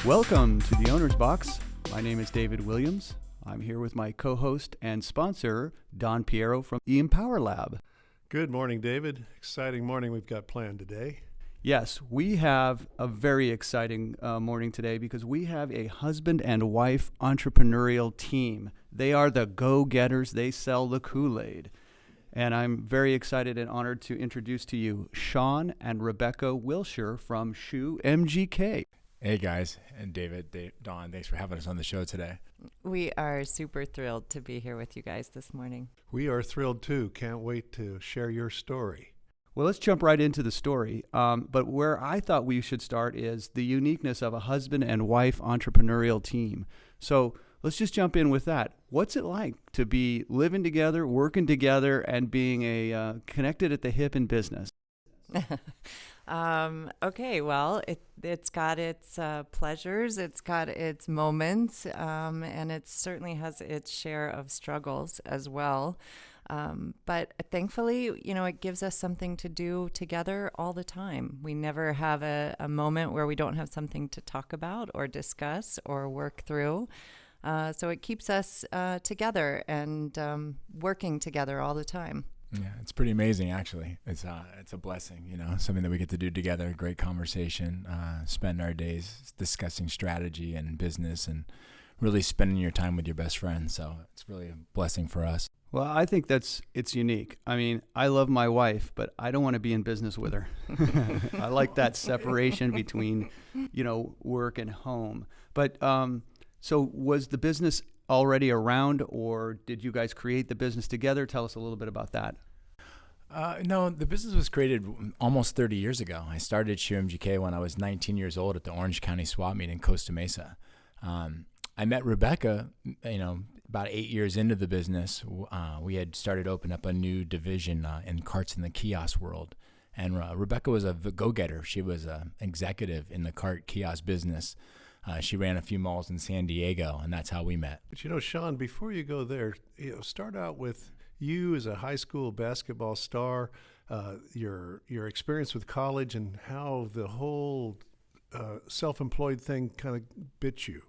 Welcome to the Owner's Box. My name is David Williams. I'm here with my co-host and sponsor, Don Piero from the Empower Lab. Good morning, David. Exciting morning we've got planned today. Yes, we have a very exciting morning today because we have a husband and wife entrepreneurial team. They are the go-getters. They sell the Kool-Aid. And I'm very excited and honored to introduce to you Shawn and Rebecca Wiltshire from Shoe MGK. Hey guys, and David, Dawn, thanks for having us on the show today. We are super thrilled to be here with you guys this morning. We are thrilled too. Can't wait to share your story. Well, let's jump right into the story. But where I thought we should start is the uniqueness of a husband and wife entrepreneurial team. So let's just jump in with that. What's it like to be living together, working together, and being connected at the hip in business? Okay, well, it's got its pleasures, it's got its moments, and it certainly has its share of struggles as well. But thankfully, it gives us something to do together all the time. We never have a moment where we don't have something to talk about or discuss or work through. So it keeps us together and working together all the time. Yeah, it's pretty amazing, actually. It's a blessing, something that we get to do together, great conversation, spend our days discussing strategy and business and really spending your time with your best friends. So it's really a blessing for us. Well, I think it's unique. I mean, I love my wife, but I don't want to be in business with her. I like that separation between, work and home. But so was the business already around, or did you guys create the business together? Tell us a little bit about that. No, the business was created almost 30 years ago. I started Shoe MGK when I was 19 years old at the Orange County Swap Meet in Costa Mesa. I met Rebecca, about 8 years into the business. We had started opening up a new division in carts in the kiosk world. And Rebecca was a go-getter. She was an executive in the cart kiosk business. She ran a few malls in San Diego, and that's how we met. But Shawn, before you go there, start out with you as a high school basketball star, your experience with college, and how the whole self-employed thing kind of bit you.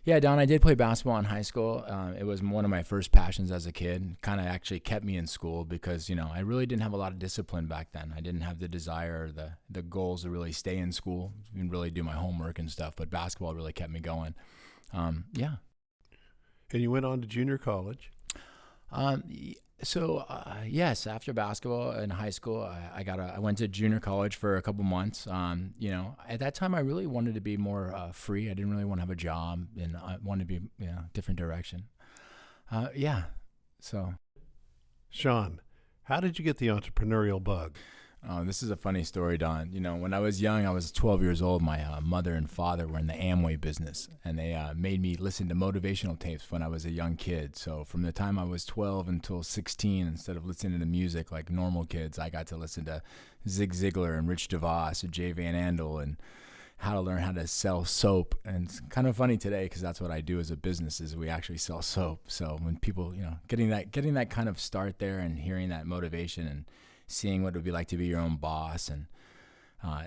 Yeah, Don, I did play basketball in high school. It was one of my first passions as a kid. Kind of actually kept me in school because, I really didn't have a lot of discipline back then. I didn't have the desire or the goals to really stay in school and really do my homework and stuff. But basketball really kept me going. Yeah. And you went on to junior college? Yes, after basketball in high school, I went to junior college for a couple months. At that time I really wanted to be more free. I didn't really want to have a job, and I wanted to be, different direction. So. Shawn, how did you get the entrepreneurial bug? This is a funny story, Don. When I was young, I was 12 years old. My mother and father were in the Amway business, and they made me listen to motivational tapes when I was a young kid. So from the time I was 12 until 16, instead of listening to music like normal kids, I got to listen to Zig Ziglar and Rich DeVos and Jay Van Andel and how to learn how to sell soap. And it's kind of funny today because that's what I do as a business, is we actually sell soap. So when people, getting that kind of start there and hearing that motivation and seeing what it would be like to be your own boss. And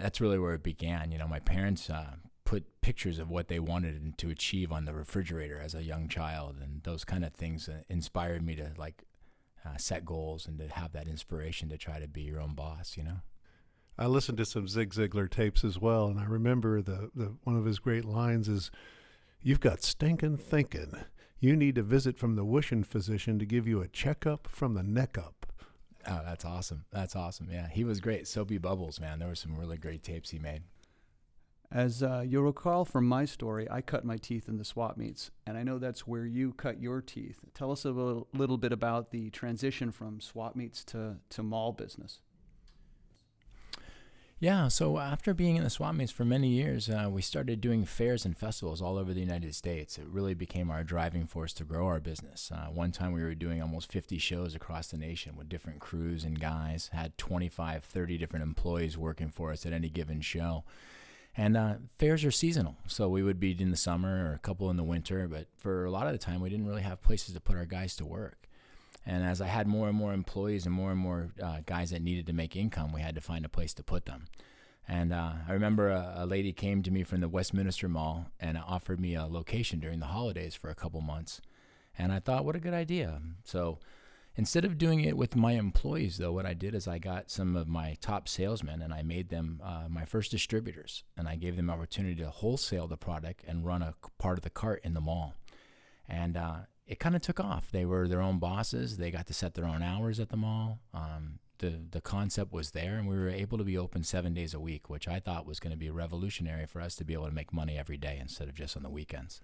that's really where it began. My parents put pictures of what they wanted to achieve on the refrigerator as a young child. And those kind of things inspired me to set goals and to have that inspiration to try to be your own boss, I listened to some Zig Ziglar tapes as well. And I remember the one of his great lines is, "You've got stinking thinking. You need a visit from the wishing physician to give you a checkup from the neck up." Oh, that's awesome. That's awesome. Yeah, he was great. Soapy Bubbles, man. There were some really great tapes he made. As you'll recall from my story, I cut my teeth in the swap meets, and I know that's where you cut your teeth. Tell us a little bit about the transition from swap meets to mall business. Yeah, so after being in the swap meets for many years, we started doing fairs and festivals all over the United States. It really became our driving force to grow our business. One time we were doing almost 50 shows across the nation with different crews and guys, had 25, 30 different employees working for us at any given show. And fairs are seasonal, so we would be in the summer or a couple in the winter, but for a lot of the time we didn't really have places to put our guys to work. And as I had more and more employees and more guys that needed to make income, we had to find a place to put them. And I remember a lady came to me from the Westminster Mall and offered me a location during the holidays for a couple months. And I thought, what a good idea. So instead of doing it with my employees, though, what I did is I got some of my top salesmen and I made them my first distributors. And I gave them opportunity to wholesale the product and run a part of the cart in the mall. And it kind of took off. They were their own bosses. They got to set their own hours at the mall. The concept was there, and we were able to be open 7 days a week, which I thought was going to be revolutionary for us to be able to make money every day instead of just on the weekends.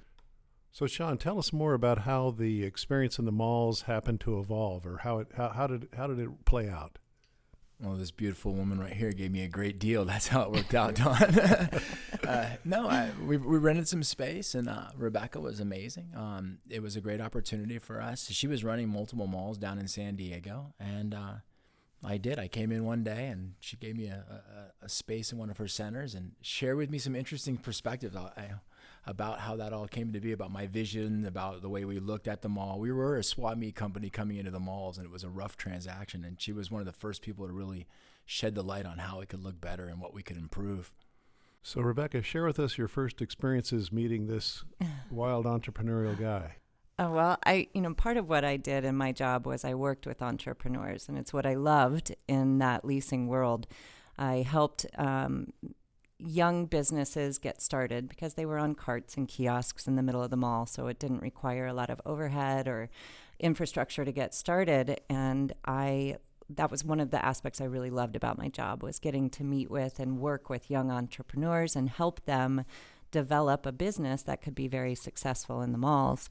So, Shawn, tell us more about how the experience in the malls happened to evolve, or how did it play out? Well, this beautiful woman right here gave me a great deal. That's how it worked out, Don. We rented some space, and Rebecca was amazing. It was a great opportunity for us. She was running multiple malls down in San Diego, and I came in one day, and she gave me a space in one of her centers and shared with me some interesting perspectives about how that all came to be, about my vision, about the way we looked at the mall. We were a swap meet company coming into the malls, and it was a rough transaction, and she was one of the first people to really shed the light on how it could look better and what we could improve. So, Rebecca, share with us your first experiences meeting this wild entrepreneurial guy. Well, part of what I did in my job was I worked with entrepreneurs, and it's what I loved in that leasing world. I helped young businesses get started because they were on carts and kiosks in the middle of the mall, so it didn't require a lot of overhead or infrastructure to get started. And that was one of the aspects I really loved about my job, was getting to meet with and work with young entrepreneurs and help them develop a business that could be very successful in the malls.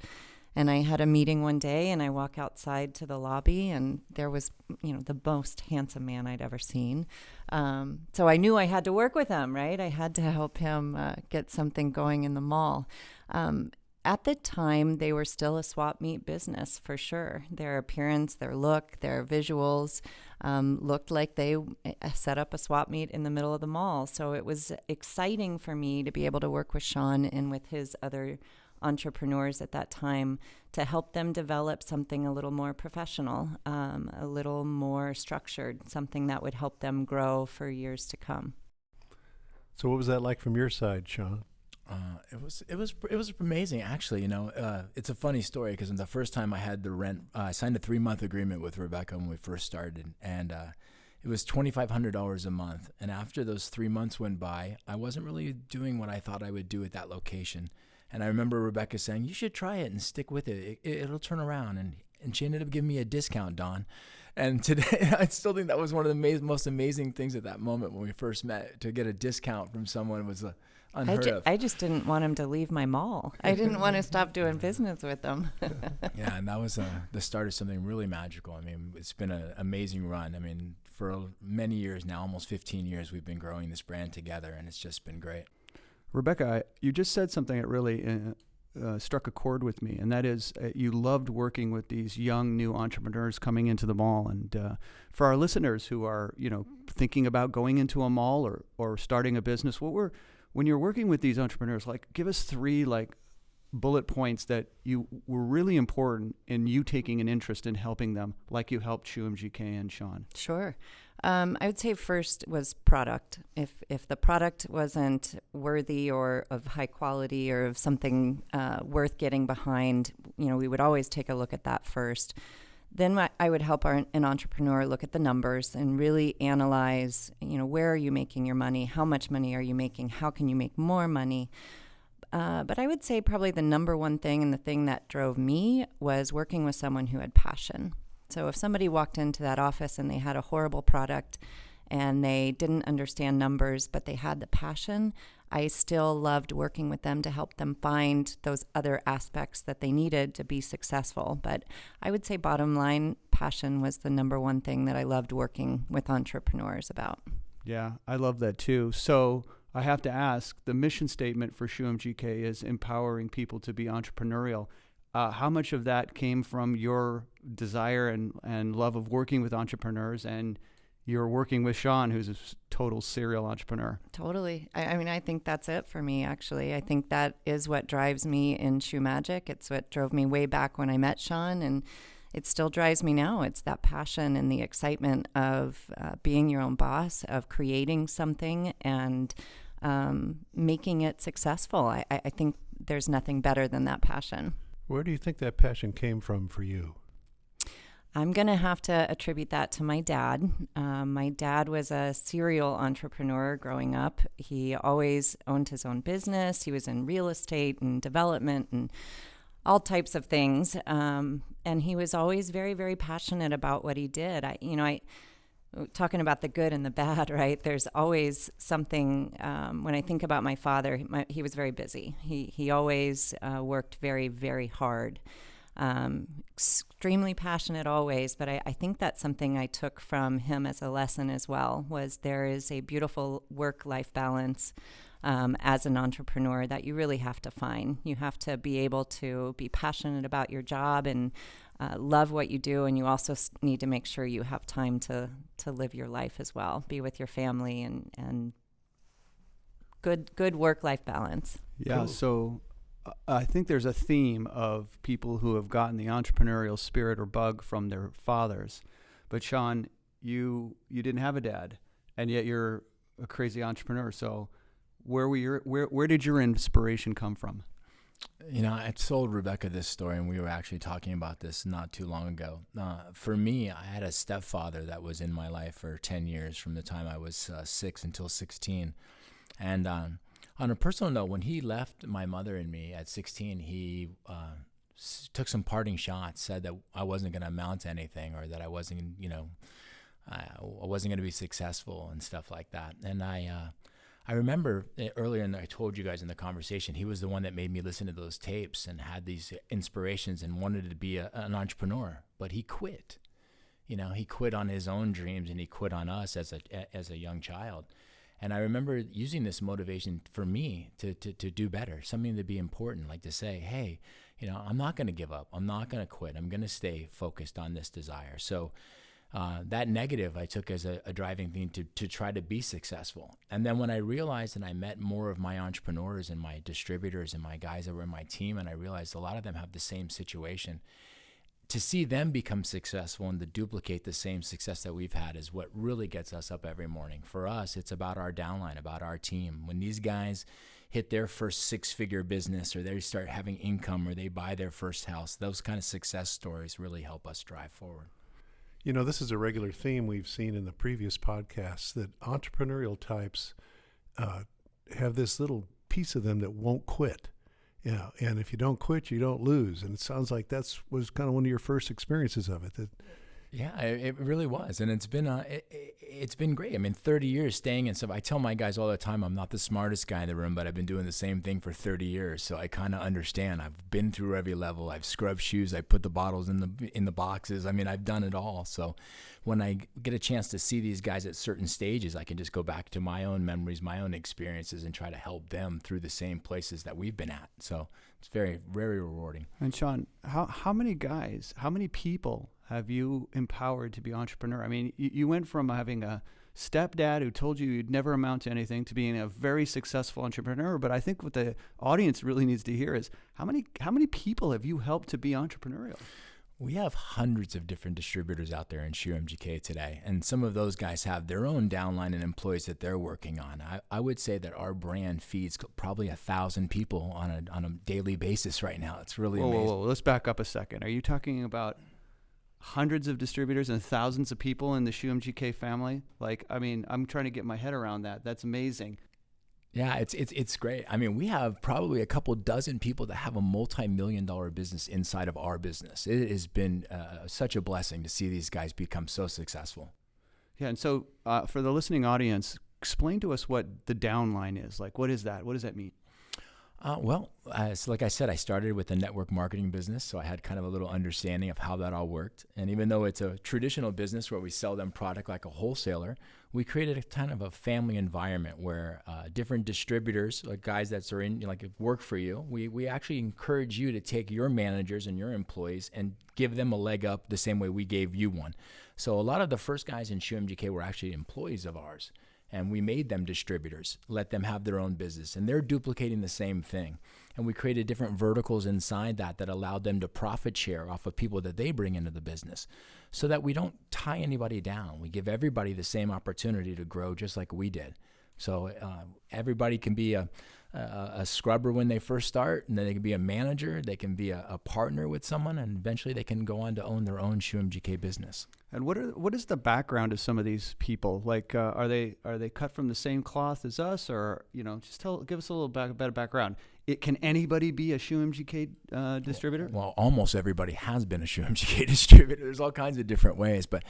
And I had a meeting one day, and I walk outside to the lobby, and there was, the most handsome man I'd ever seen. So I knew I had to work with him, right? I had to help him get something going in the mall. At the time, they were still a swap meet business, for sure. Their appearance, their look, their visuals looked like they set up a swap meet in the middle of the mall. So it was exciting for me to be able to work with Shawn and with his other entrepreneurs at that time to help them develop something a little more professional, a little more structured, something that would help them grow for years to come. So what was that like from your side, Shawn? It was amazing, actually. It's a funny story because the first time I had the rent, I signed a 3-month agreement with Rebecca when we first started, and it was $2,500 a month. And after those 3 months went by, I wasn't really doing what I thought I would do at that location. And I remember Rebecca saying, "You should try it and stick with it. It'll turn around." And she ended up giving me a discount, Don. And today, I still think that was one of the most amazing things at that moment when we first met. To get a discount from someone was unheard of. I just didn't want him to leave my mall. I didn't want to stop doing business with him. Yeah, and that was the start of something really magical. I mean, it's been an amazing run. I mean, for many years now, almost 15 years, we've been growing this brand together, and it's just been great. Rebecca, you just said something that really struck a chord with me, and that is you loved working with these young new entrepreneurs coming into the mall. And for our listeners who are, thinking about going into a mall or starting a business, when you're working with these entrepreneurs, give us 3 bullet points that you were really important in you taking an interest in helping them, like you helped ShoeMGK and Shawn. Sure. I would say first was product. If the product wasn't worthy or of high quality or of something worth getting behind, we would always take a look at that first. Then I would help an entrepreneur look at the numbers and really analyze, where are you making your money? How much money are you making? How can you make more money? But I would say probably the number one thing and the thing that drove me was working with someone who had passion. So if somebody walked into that office and they had a horrible product and they didn't understand numbers, but they had the passion, I still loved working with them to help them find those other aspects that they needed to be successful. But I would say bottom line, passion was the number one thing that I loved working with entrepreneurs about. Yeah, I love that too. So I have to ask, the mission statement for ShoeMGK is empowering people to be entrepreneurial. How much of that came from your desire and love of working with entrepreneurs, and you're working with Shawn, who's a total serial entrepreneur? Totally. I think that's it for me, actually. I think that is what drives me in Shoe Magic. It's what drove me way back when I met Shawn, and it still drives me now. It's that passion and the excitement of being your own boss, of creating something and making it successful. I think there's nothing better than that passion. Where do you think that passion came from for you? I'm going to have to attribute that to my dad. My dad was a serial entrepreneur growing up. He always owned his own business. He was in real estate and development and all types of things. And he was always very, very passionate about what he did. Talking about the good and the bad, right? There's always something, when I think about my father, he was very busy. He always worked very, very hard. Extremely passionate always, but I think that's something I took from him as a lesson as well, was there is a beautiful work-life balance as an entrepreneur that you really have to find. You have to be able to be passionate about your job and love what you do, and you also need to make sure you have time to live your life as well, be with your family and good work-life balance. Yeah, Cool. so I think there's a theme of people who have gotten the entrepreneurial spirit or bug from their fathers. But Shawn, you didn't have a dad, and yet you're a crazy entrepreneur. So where did your inspiration come from? You know, I told Rebecca this story, and we were actually talking about this not too long ago. For me, I had a stepfather that was in my life for 10 years, from the time I was 6 until 16. And on a personal note, when he left my mother and me at 16, he took some parting shots, said that I wasn't going to amount to anything, or that I wasn't, I wasn't going to be successful and stuff like that. And I remember earlier, and I told you guys in the conversation, he was the one that made me listen to those tapes and had these inspirations and wanted to be an entrepreneur, but he quit. He quit on his own dreams, and he quit on us as a young child. And I remember using this motivation for me to do better, something to be important, like to say, hey, I'm not going to give up. I'm not going to quit. I'm going to stay focused on this desire. So that negative I took as a driving thing to try to be successful. And then when I realized and I met more of my entrepreneurs and my distributors and my guys that were in my team, and I realized a lot of them have the same situation, to see them become successful and to duplicate the same success that we've had is what really gets us up every morning. For us, it's about our downline, about our team. When these guys hit their first six-figure business, or they start having income, or they buy their first house, those kind of success stories really help us drive forward. This is a regular theme we've seen in the previous podcasts, that entrepreneurial types have this little piece of them that won't quit. Yeah, and if you don't quit, you don't lose. And it sounds like was kind of one of your first experiences of it. Yeah, it really was, and it's been great. I mean, 30 years staying in stuff. I tell my guys all the time, I'm not the smartest guy in the room, but I've been doing the same thing for 30 years, so I kind of understand. I've been through every level. I've scrubbed shoes. I put the bottles in the boxes. I mean, I've done it all. So when I get a chance to see these guys at certain stages, I can just go back to my own memories, my own experiences, and try to help them through the same places that we've been at. So it's very, very rewarding. And Shawn, how many people have you empowered to be entrepreneur? I mean, you went from having a stepdad who told you you'd never amount to anything to being a very successful entrepreneur. But I think what the audience really needs to hear is how many people have you helped to be entrepreneurial? We have hundreds of different distributors out there in Sheer MGK today, and some of those guys have their own downline and employees that they're working on. I would say that our brand feeds probably 1,000 people on a daily basis right now. It's really amazing. Whoa, let's back up a second. Are you talking about hundreds of distributors and thousands of people in the Shoe MGK family? I'm trying to get my head around that. That's amazing. Yeah, it's great. I mean, we have probably a couple dozen people that have a multi-million-dollar business inside of our business. It has been such a blessing to see these guys become so successful. Yeah, and so for the listening audience, explain to us what the downline is. Like, what is that? What does that mean? So like I said, I started with a network marketing business, so I had kind of a little understanding of how that all worked. And even though it's a traditional business where we sell them product like a wholesaler, we created a kind of a family environment where different distributors, like guys that are in, work for you, we actually encourage you to take your managers and your employees and give them a leg up the same way we gave you one. So a lot of the first guys in Shoe MGK were actually employees of ours. and we made them distributors, let them have their own business, and they're duplicating the same thing. And we created different verticals inside that allowed them to profit share off of people that they bring into the business, so that we don't tie anybody down. We give everybody the same opportunity to grow just like we did. So everybody can be a scrubber when they first start, and then they can be a manager, they can be a partner with someone, and eventually they can go on to own their own ShoeMGK business. And what is the background of some of these people? Like, are they cut from the same cloth as us, or just give us a little better background? Can anybody be a ShoeMGK distributor? Well, almost everybody has been a ShoeMGK distributor. There's all kinds of different ways, but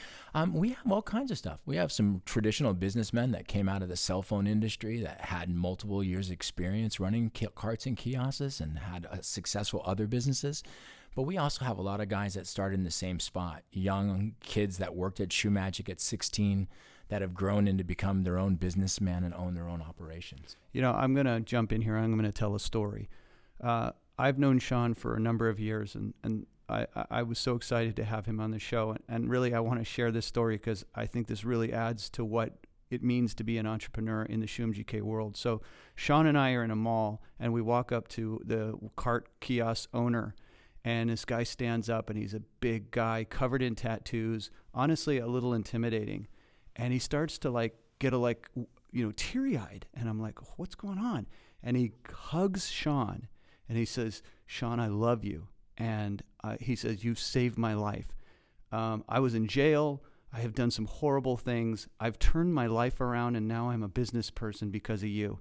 we have all kinds of stuff. We have some traditional businessmen that came out of the cell phone industry that had multiple years experience running carts and kiosks and had successful other businesses. But we also have a lot of guys that started in the same spot, young kids that worked at Shoe Magic at 16 that have grown into become their own businessmen and own their own operations. I'm going to jump in here. I'm going to tell a story. I've known Shawn for a number of years, and I was so excited to have him on the show. And really, I want to share this story because I think this really adds to what it means to be an entrepreneur in the ShoeMGK world. So Shawn and I are in a mall, and we walk up to the cart kiosk owner, and this guy stands up, and he's a big guy covered in tattoos, honestly a little intimidating. And he starts to get teary-eyed. And I'm like, what's going on? And he hugs Shawn, and he says, Shawn, I love you. And he says, you've saved my life. I was in jail. I have done some horrible things. I've turned my life around, and now I'm a business person because of you.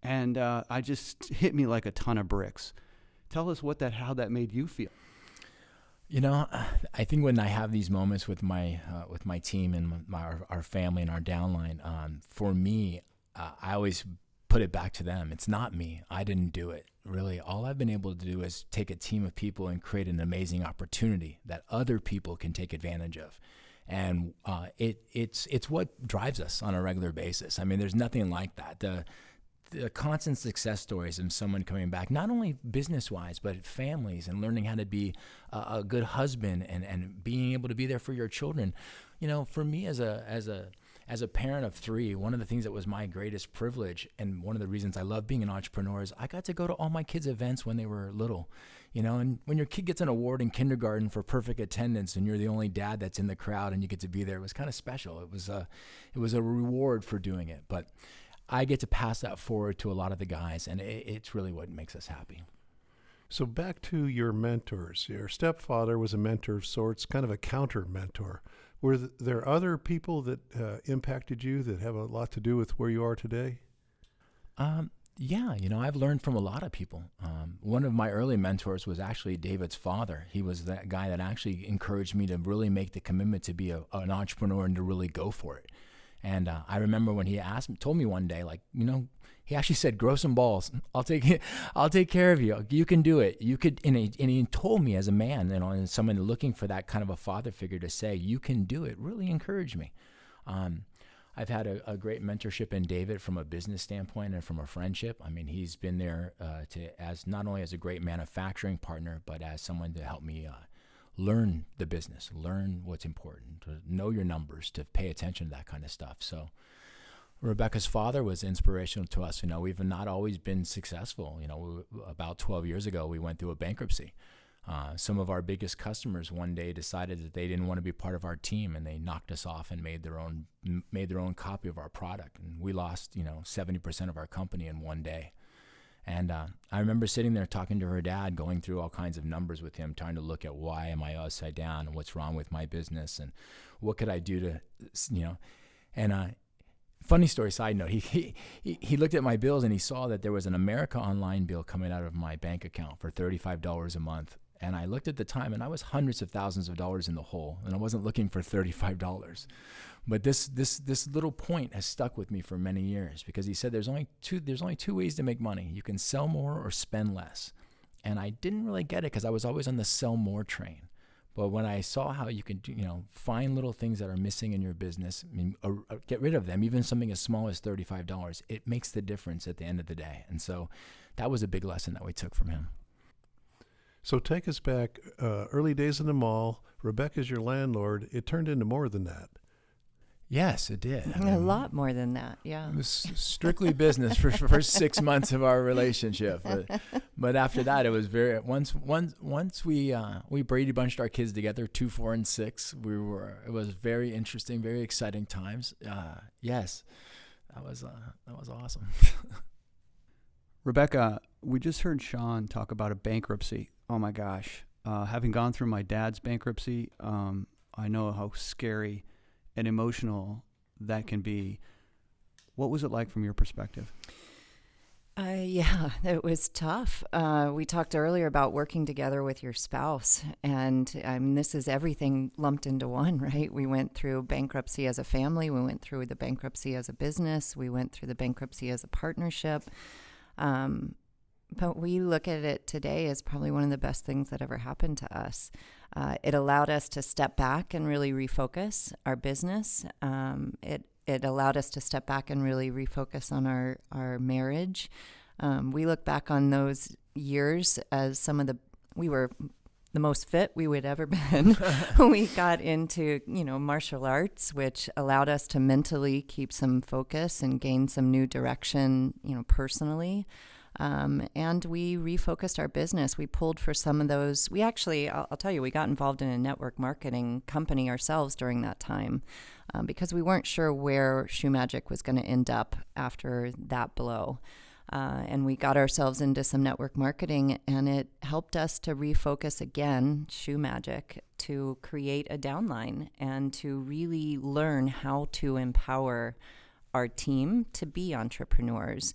And I just hit me like a ton of bricks. Tell us how that made you feel. I think when I have these moments with my team and our family and our downline, for me, I always put it back to them. It's not me. I didn't do it. Really, all I've been able to do is take a team of people and create an amazing opportunity that other people can take advantage of. And it's what drives us on a regular basis. I mean, there's nothing like that. The constant success stories of someone coming back, not only business-wise, but families, and learning how to be a good husband and being able to be there for your children. For me as a parent of 3, one of the things that was my greatest privilege, and one of the reasons I love being an entrepreneur, is I got to go to all my kids' events when they were little. And when your kid gets an award in kindergarten for perfect attendance, and you're the only dad that's in the crowd, and you get to be there, it was kind of special. It was a reward for doing it, but I get to pass that forward to a lot of the guys, and it's really what makes us happy. So back to your mentors. Your stepfather was a mentor of sorts, kind of a counter mentor. Were there other people that impacted you that have a lot to do with where you are today? Yeah, I've learned from a lot of people. One of my early mentors was actually David's father. He was that guy that actually encouraged me to really make the commitment to be an entrepreneur and to really go for it. And I remember when he told me one day, he actually said, "Grow some balls. I'll take care of you. You can do it. You could." And he told me as a man, and someone looking for that kind of a father figure to say, "You can do it," really encouraged me. I've had a great mentorship in David from a business standpoint and from a friendship. I mean, he's been there as not only as a great manufacturing partner, but as someone to help me learn the business, learn what's important, to know your numbers, to pay attention to that kind of stuff. So Rebecca's father was inspirational to us. We've not always been successful. About 12 years ago, we went through a bankruptcy. Some of our biggest customers one day decided that they didn't want to be part of our team, and they knocked us off and made their own copy of our product. And we lost, 70% of our company in one day. And I remember sitting there talking to her dad, going through all kinds of numbers with him, trying to look at why am I upside down and what's wrong with my business and what could I do to, And funny story, side note, he looked at my bills and he saw that there was an America Online bill coming out of my bank account for $35 a month. And I looked at the time, and I was hundreds of thousands of dollars in the hole, and I wasn't looking for $35. But this little point has stuck with me for many years, because he said there's only two ways to make money. You can sell more or spend less. And I didn't really get it because I was always on the sell more train. But when I saw how you can find little things that are missing in your business, or get rid of them, even something as small as $35, it makes the difference at the end of the day. And so that was a big lesson that we took from him. So take us back, early days in the mall. Rebecca's your landlord. It turned into more than that. Yes, it did. I A mean, lot more than that, yeah. it was strictly business for the first 6 months of our relationship, but after that, it was very once we Brady bunched our kids together, 2, 4, and 6. It was very interesting, very exciting times. Yes, that was awesome. Rebecca, we just heard Shawn talk about a bankruptcy. Oh my gosh. Having gone through my dad's bankruptcy, I know how scary and emotional that can be. What was it like from your perspective? Yeah, it was tough. We talked earlier about working together with your spouse, and this is everything lumped into one, right? We went through bankruptcy as a family. We went through the bankruptcy as a business. We went through the bankruptcy as a partnership. But we look at it today as probably one of the best things that ever happened to us. It allowed us to step back and really refocus our business. It allowed us to step back and really refocus on our marriage. We look back on those years as we were the most fit we would ever been. We got into, martial arts, which allowed us to mentally keep some focus and gain some new direction, personally. And we refocused our business. We pulled for some of those. We actually, I'll tell you, we got involved in a network marketing company ourselves during that time because we weren't sure where Shoe Magic was going to end up after that blow. And we got ourselves into some network marketing, and it helped us to refocus again, Shoe Magic, to create a downline and to really learn how to empower our team to be entrepreneurs.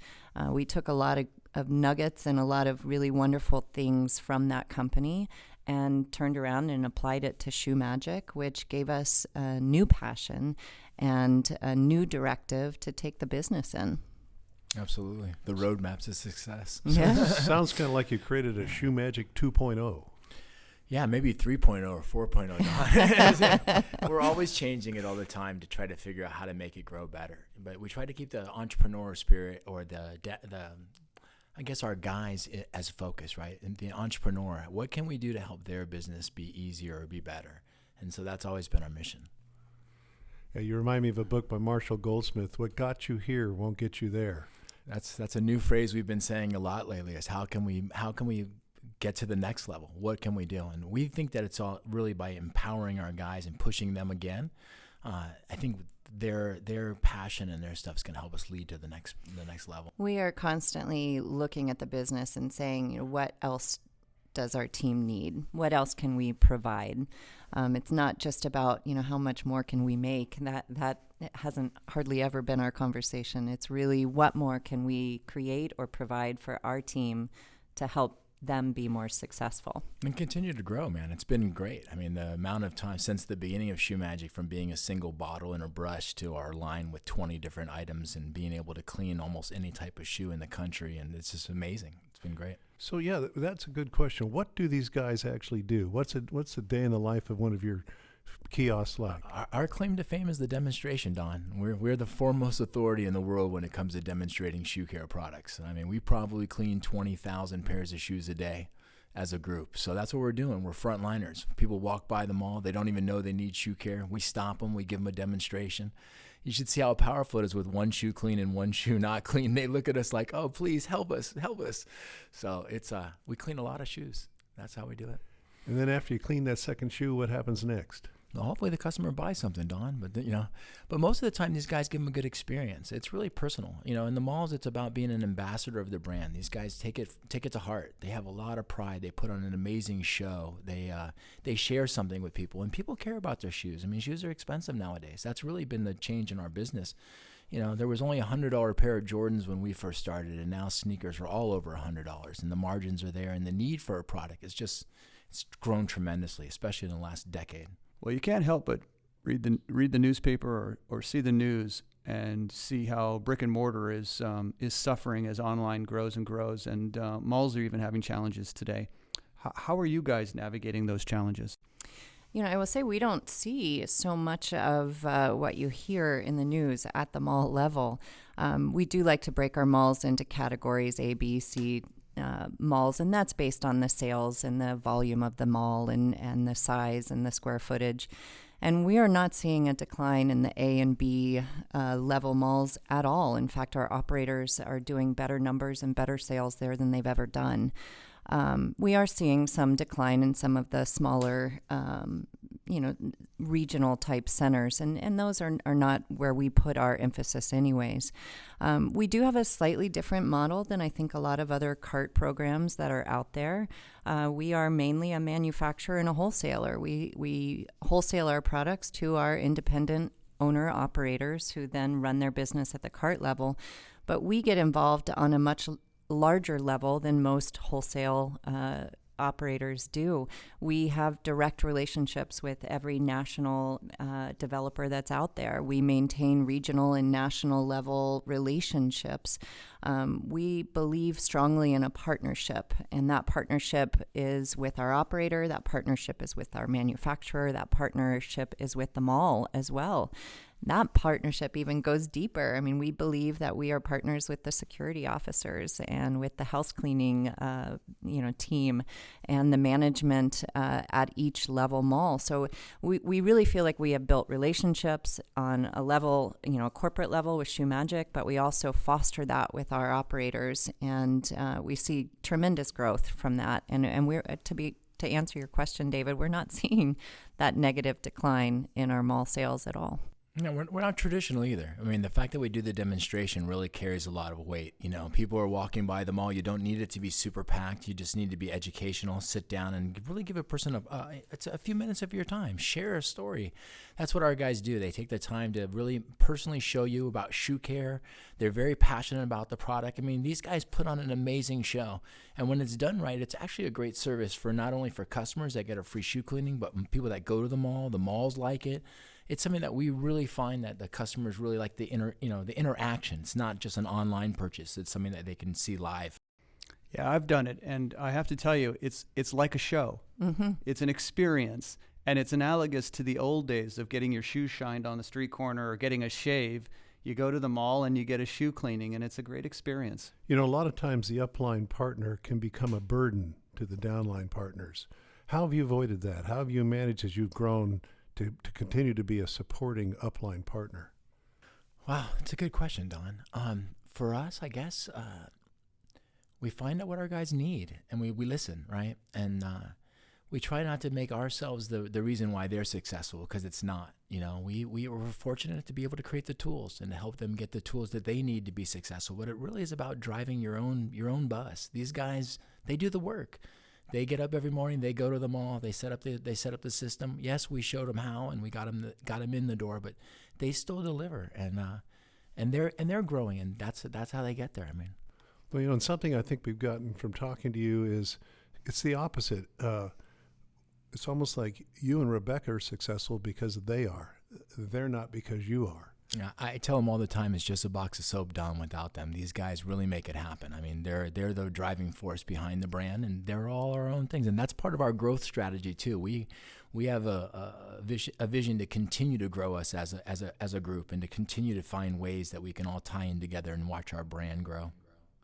We took a lot of nuggets and a lot of really wonderful things from that company and turned around and applied it to Shoe Magic, which gave us a new passion and a new directive to take the business in. Absolutely. The roadmap to success. Yeah. Sounds kind of like you created a Shoe Magic 2.0. Yeah, maybe 3.0 or 4.0. We're always changing it all the time to try to figure out how to make it grow better. But we try to keep the entrepreneur spirit or I guess our guys as focus, right? And the entrepreneur, what can we do to help their business be easier or be better? And so that's always been our mission. Yeah, you remind me of a book by Marshall Goldsmith, What Got You Here Won't Get You There. That's a new phrase we've been saying a lot lately, is how can we get to the next level? What can we do? And we think that it's all really by empowering our guys and pushing them again. I think their passion and their stuff is going to help us lead to the next level. We are constantly looking at the business and saying, what else does our team need? What else can we provide? It's not just about, how much more can we make? That hasn't hardly ever been our conversation. It's really what more can we create or provide for our team to help them be more successful. And continue to grow, man. It's been great. I mean, the amount of time since the beginning of Shoe Magic, from being a single bottle and a brush to our line with 20 different items and being able to clean almost any type of shoe in the country. And it's just amazing. It's been great. So, yeah, that's a good question. What do these guys actually do? What's a day in the life of one of your kiosks like? Our claim to fame is the demonstration, Don. We're the foremost authority in the world when it comes to demonstrating shoe care products. I mean, we probably clean 20,000 pairs of shoes a day as a group. So that's what we're doing. We're frontliners. People walk by the mall. They don't even know they need shoe care. We stop them. We give them a demonstration. You should see how powerful it is with one shoe clean and one shoe not clean. They look at us like, oh, please help us. So it's we clean a lot of shoes. That's how we do it. And then after you clean that second shoe, what happens next? Well, hopefully the customer buys something, Don. But most of the time these guys give them a good experience. It's really personal. In the malls, it's about being an ambassador of the brand. These guys take it to heart. They have a lot of pride. They put on an amazing show. They share something with people, and people care about their shoes. I mean, shoes are expensive nowadays. That's really been the change in our business. There was only $100 pair of Jordans when we first started, and now sneakers are all over $100, and the margins are there, and the need for a product is it's grown tremendously, especially in the last decade. Well, you can't help but read the newspaper or see the news and see how brick and mortar is suffering as online grows and grows, and malls are even having challenges today. How are you guys navigating those challenges? I will say we don't see so much of what you hear in the news at the mall level. We do like to break our malls into categories A, B, C malls, and that's based on the sales and the volume of the mall and the size and the square footage. And we are not seeing a decline in the A and B level malls at all. In fact, our operators are doing better numbers and better sales there than they've ever done. We are seeing some decline in some of the smaller, regional type centers, and those are not where we put our emphasis anyways. We do have a slightly different model than I think a lot of other cart programs that are out there. We are mainly a manufacturer and a wholesaler. We wholesale our products to our independent owner operators who then run their business at the cart level, but we get involved on a much larger level than most wholesale operators do. We have direct relationships with every national developer that's out there. We maintain regional and national level relationships. We believe strongly in a partnership, and that partnership is with our operator, that partnership is with our manufacturer, that partnership is with the mall as well. That partnership even goes deeper. I mean, we believe that we are partners with the security officers and with the house cleaning, team and the management at each level mall. So we really feel like we have built relationships on a level, a corporate level with Shoe Magic, but we also foster that with our operators, and we see tremendous growth from that. And we're to answer your question, David, we're not seeing that negative decline in our mall sales at all. No, we're not traditional either. I mean, the fact that we do the demonstration really carries a lot of weight. People are walking by the mall. You don't need it to be super packed. You just need to be educational, sit down, and really give a person a few minutes of your time. Share a story. That's what our guys do. They take the time to really personally show you about shoe care. They're very passionate about the product. I mean, these guys put on an amazing show. And when it's done right, it's actually a great service for not only for customers that get a free shoe cleaning, but people that go to the mall. The malls like it. It's something that we really find that the customers really like the interaction. It's not just an online purchase. It's something that they can see live. Yeah, I've done it, and I have to tell you, it's like a show. Mm-hmm. It's an experience, and it's analogous to the old days of getting your shoes shined on the street corner or getting a shave. You go to the mall and you get a shoe cleaning, and it's a great experience. A lot of times the upline partner can become a burden to the downline partners. How have you avoided that? How have you managed as you've grown to continue to be a supporting upline partner? Wow, it's a good question, Don. For us, I guess, we find out what our guys need, and we listen, right? And we try not to make ourselves the reason why they're successful, because it's not. We were fortunate to be able to create the tools and to help them get the tools that they need to be successful. But it really is about driving your own bus. These guys, they do the work. They get up every morning. They go to the mall. They set up the system. Yes, we showed them how, and we got them in the door. But they still deliver, and they're growing, and that's how they get there. I mean, well, and something I think we've gotten from talking to you is it's the opposite. It's almost like you and Rebecca are successful because they are. They're not because you are. Yeah, I tell them all the time it's just a box of soap done without them. These guys really make it happen. I mean, they're the driving force behind the brand, and they're all our own things. And that's part of our growth strategy too. We have a vision to continue to grow us as a group, and to continue to find ways that we can all tie in together and watch our brand grow.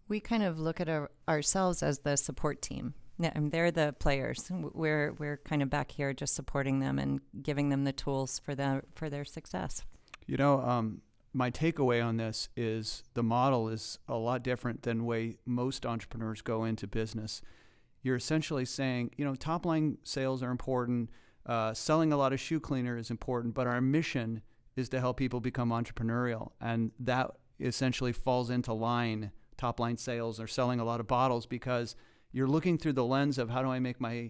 We kind of look at ourselves as the support team. Yeah, and they're the players. We're kind of back here just supporting them and giving them the tools for their success. My takeaway on this is the model is a lot different than the way most entrepreneurs go into business. You're essentially saying, top line sales are important. Selling a lot of shoe cleaner is important, but our mission is to help people become entrepreneurial. And that essentially falls into line, top line sales or selling a lot of bottles, because you're looking through the lens of how do I make my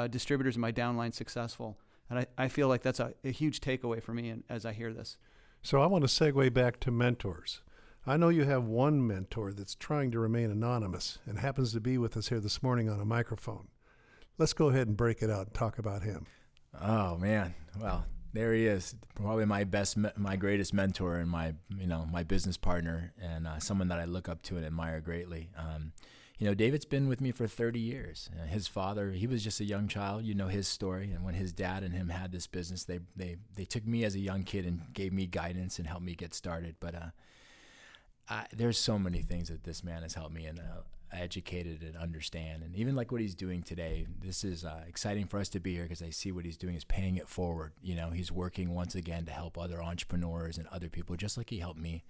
distributors and my downline successful. And I feel like that's a huge takeaway for me as I hear this. So I want to segue back to mentors. I know you have one mentor that's trying to remain anonymous and happens to be with us here this morning on a microphone. Let's go ahead and break it out and talk about him. Oh, man. Well, there he is. Probably my greatest mentor and my business partner, and someone that I look up to and admire greatly. David's been with me for 30 years. His father, he was just a young child. His story. And when his dad and him had this business, they took me as a young kid and gave me guidance and helped me get started. But there's so many things that this man has helped me. And educated and understand. And even like what he's doing today, this is exciting for us to be here because I see what he's doing is paying it forward. You know, he's working once again to help other entrepreneurs and other people, just like he helped me.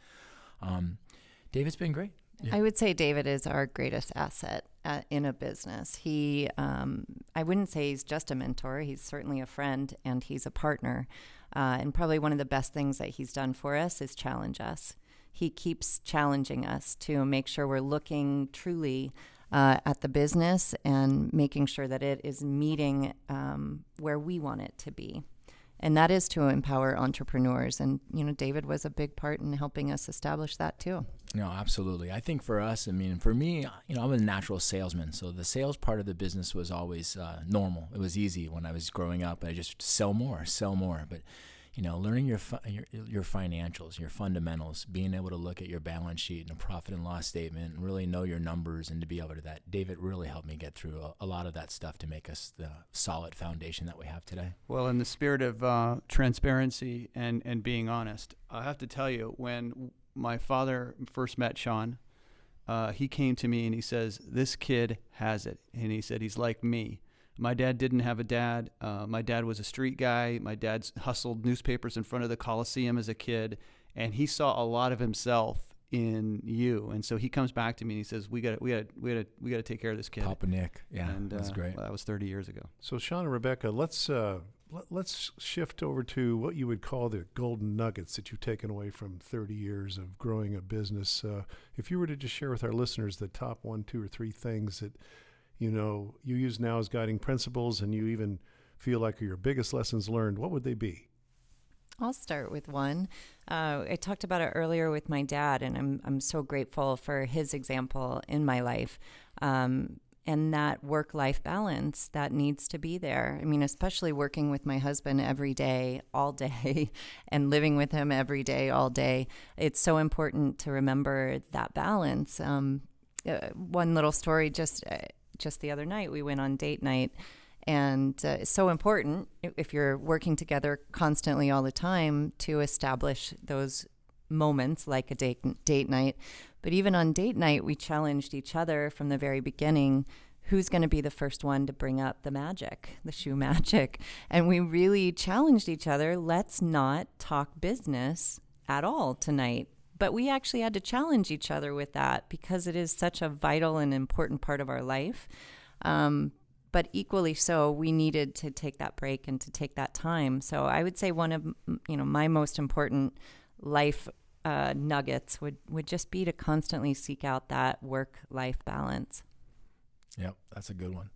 David's been great. Yeah. I would say David is our greatest asset in a business. He, I wouldn't say he's just a mentor. He's certainly a friend and he's a partner. And probably one of the best things that he's done for us is challenge us. He keeps challenging us to make sure we're looking truly at the business and making sure that it is meeting where we want it to be. And that is to empower entrepreneurs. And, you know, David was a big part in helping us establish that too. No, absolutely. I think for us, I mean, for me, you know, I'm a natural salesman. So the sales part of the business was always normal. It was easy when I was growing up. I just sell more. But, you know, learning your financials, your fundamentals, being able to look at your balance sheet and a profit and loss statement and really know your numbers and to be able to do that. David really helped me get through a lot of that stuff to make us the solid foundation that we have today. Well, in the spirit of transparency and being honest, I have to tell you, when my father first met Shawn, he came to me and he says, "This kid has it." And he said, "He's like me." My dad didn't have a dad. My dad was a street guy. My dad hustled newspapers in front of the Coliseum as a kid, and he saw a lot of himself in you. And so he comes back to me and he says, "We got to take care of this kid." Papa Nick, yeah, and that's great. That was 30 years ago. So Shawn and Rebecca, let's shift over to what you would call the golden nuggets that you've taken away from 30 years of growing a business. If you were to just share with our listeners the top 1, 2, or 3 things that you know you use now as guiding principles and you even feel like are your biggest lessons learned, what would they be? I'll start with one. I talked about it earlier with my dad, and I'm so grateful for his example in my life. And that work-life balance that needs to be there. I mean, especially working with my husband every day, all day, and living with him every day, all day. It's so important to remember that balance. One little story, just the other night, we went on date night. And it's so important, if you're working together constantly all the time, to establish those moments like a date night. But even on date night, we challenged each other from the very beginning, who's going to be the first one to bring up the magic, the shoe magic. And we really challenged each other, let's not talk business at all tonight. But we actually had to challenge each other with that because it is such a vital and important part of our life. But equally so, we needed to take that break and to take that time. So I would say one of my most important life nuggets would just be to constantly seek out that work-life balance. Yep, that's a good one.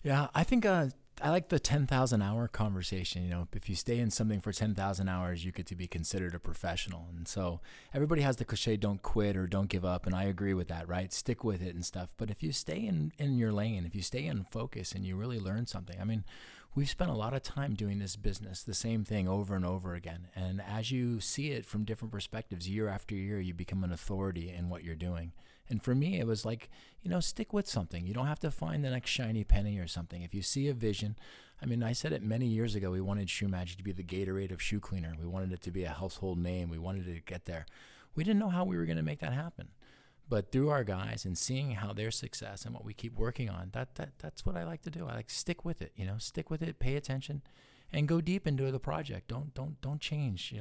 Yeah, I think I like the 10,000 hour conversation. You know, if you stay in something for 10,000 hours, you get to be considered a professional. And so everybody has the cliche, don't quit or don't give up. And I agree with that, right? Stick with it and stuff. But if you stay in your lane, if you stay in focus and you really learn something, I mean, we've spent a lot of time doing this business, the same thing over and over again. And as you see it from different perspectives, year after year, you become an authority in what you're doing. And for me, it was like, stick with something. You don't have to find the next shiny penny or something. If you see a vision, I mean, I said it many years ago, we wanted Shoe Magic to be the Gatorade of shoe cleaner. We wanted it to be a household name. We wanted it to get there. We didn't know how we were going to make that happen. But through our guys and seeing how their success and what we keep working on, that's what I like to do. I like to stick with it, stick with it, pay attention, and go deep into the project. Don't change,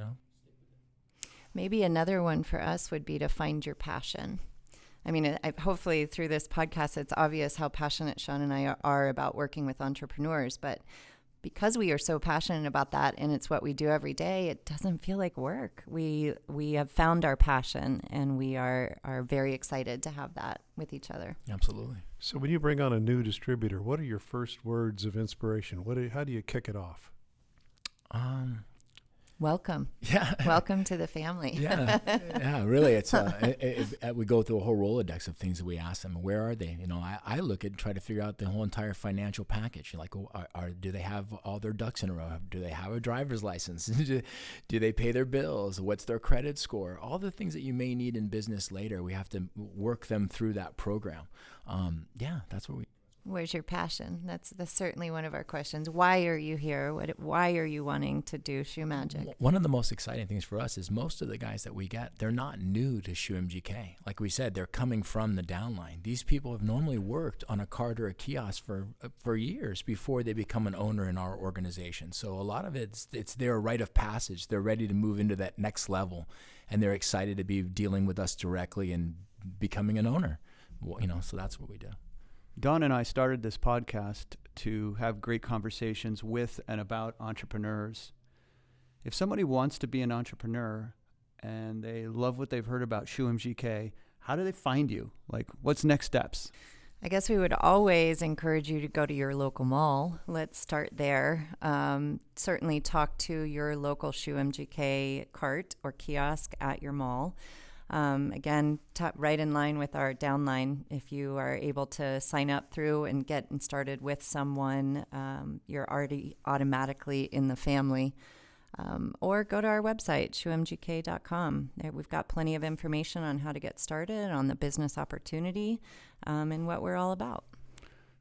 Maybe another one for us would be to find your passion. I mean, hopefully through this podcast, it's obvious how passionate Shawn and I are about working with entrepreneurs. But because we are so passionate about that and it's what we do every day, it doesn't feel like work. We have found our passion and we are very excited to have that with each other. Absolutely. So when you bring on a new distributor, what are your first words of inspiration? How do you kick it off? Welcome. Yeah. Welcome to the family. Yeah, really. It's we go through a whole Rolodex of things that we ask them. Where are they? I look at and try to figure out the whole entire financial package. Like, do they have all their ducks in a row? Do they have a driver's license? Do they pay their bills? What's their credit score? All the things that you may need in business later, we have to work them through that program. That's what we. Where's your passion? That's certainly one of our questions. Why are you here? Why are you wanting to do Shoe Magic? One of the most exciting things for us is most of the guys that we get, they're not new to Shoe MGK. Like we said, they're coming from the downline. These people have normally worked on a cart or a kiosk for years before they become an owner in our organization. So a lot of it's their rite of passage. They're ready to move into that next level, and they're excited to be dealing with us directly and becoming an owner. Well, so that's what we do. Don and I started this podcast to have great conversations with and about entrepreneurs. If somebody wants to be an entrepreneur and they love what they've heard about Shoe MGK, how do they find you? Like, what's next steps? I guess we would always encourage you to go to your local mall. Let's start there. Certainly talk to your local Shoe MGK cart or kiosk at your mall. Again, right in line with our downline. If you are able to sign up through and get started with someone, you're already automatically in the family. Or go to our website, shoemgk.com. We've got plenty of information on how to get started, on the business opportunity, and what we're all about.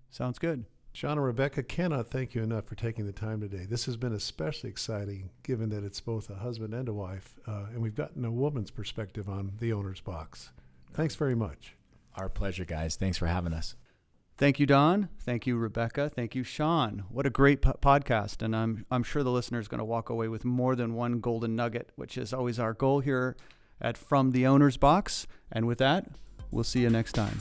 Sounds good. Shawn and Rebecca, cannot thank you enough for taking the time today. This has been especially exciting given that it's both a husband and a wife, and we've gotten a woman's perspective on the owner's box. Thanks very much. Our pleasure, guys. Thanks for having us. Thank you, Don. Thank you, Rebecca. Thank you, Shawn. What a great podcast, and I'm sure the listener is going to walk away with more than one golden nugget, which is always our goal here at From the Owner's Box. And with that, we'll see you next time.